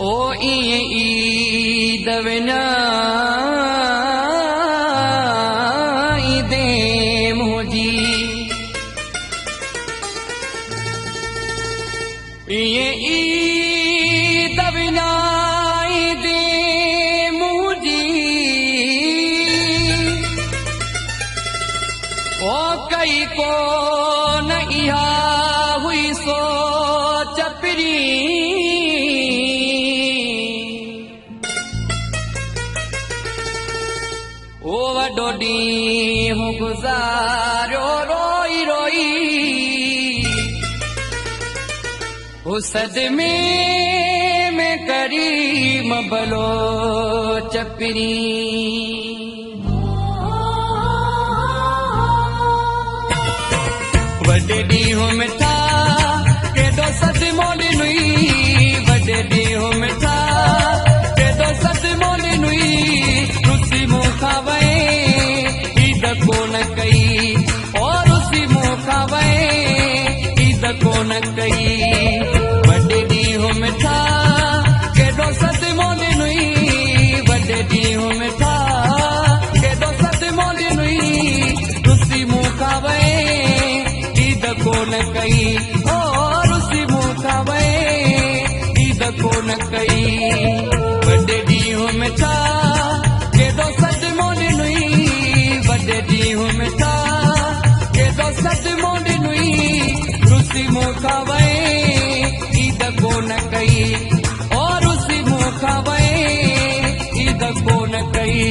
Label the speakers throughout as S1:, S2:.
S1: ओ ईद विनाई दे मुझी ये ईद विनाई दे मुझी ओ कई को न इहा हुई सो चपरी ओ वॾो ॾींहुं गुज़ारियो रोई रोई ओ सदमे में करीम भलो चपरी वॾे ॾींहुं मिठा केॾो सदमो ॾिनुई वॾे ॾींहुं मिठा केॾो सदमो ॾिनुई रुसी मूंखां वए ईद कोन कई और रुसी मूंखां वए ईद कोन कई वॾे ॾींहुं मिठा केॾो सदमो ॾिनुई वॾे ॾींहुं मिठा केॾो सदमो ॾिनुई रुसी मूंखां वए ईद कोन कई ओ रुसी मूंखां वए ईद कोन कई वॾे ॾींहुं मिठा केॾो सदमो ॾिनुई वॾे ॾींहुं मिठा केॾो सदमो ॾिनुई रुसी मूंखां वए ईद कोन कई ओ रुसी मूंखां वए ईद कोन कई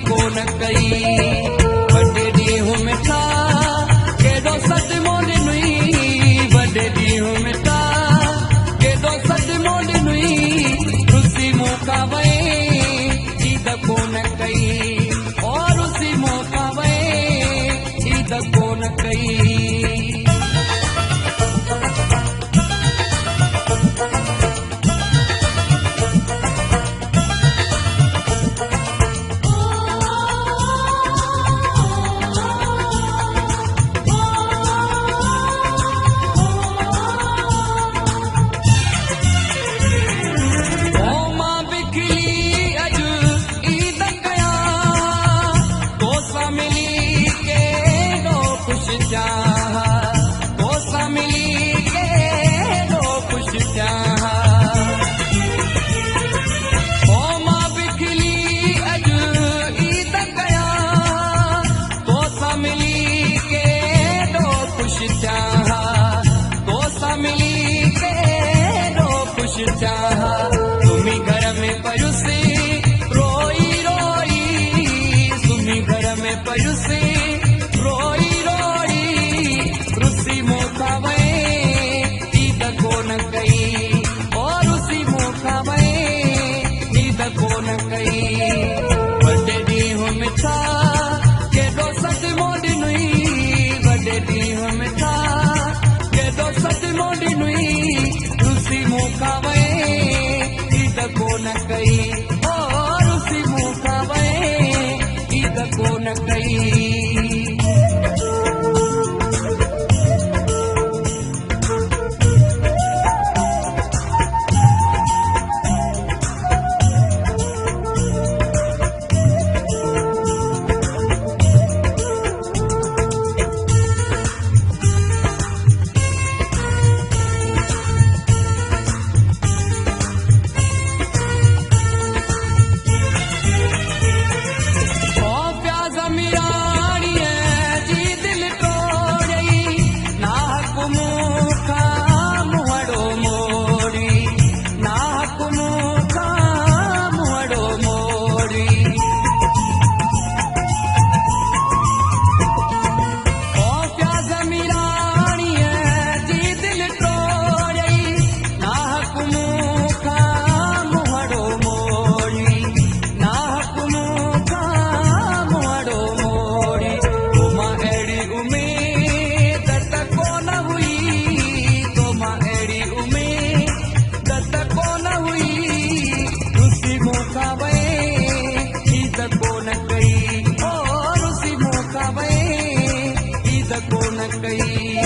S1: कोन कई वॾे ॾींहुं मिठा केॾो सदमो ॾिनुई वॾे ॾींहुं मिठा केॾो सदमो ॾिनुई रुसी मूंखां वए ईद कोन कई ओ रुसी मूंखां वए ईद कोन कई तुम्ही घर में पयुसी रोई रोई तुम्ही घर में पयुसी रोई रोई रुसी मूंखां वए ईद कोन कई और रुसी मूंखां वए ईद कोन कई वॾे ॾींहुं मिठा केॾो सदमो ॾिनुई वॾे ॾींहुं मिठा केॾो सदमो ॾिनुई रुसी मूंखां वए ईद कोन कई ओ रुसी मूंखां वए ईद कोन कई न कई।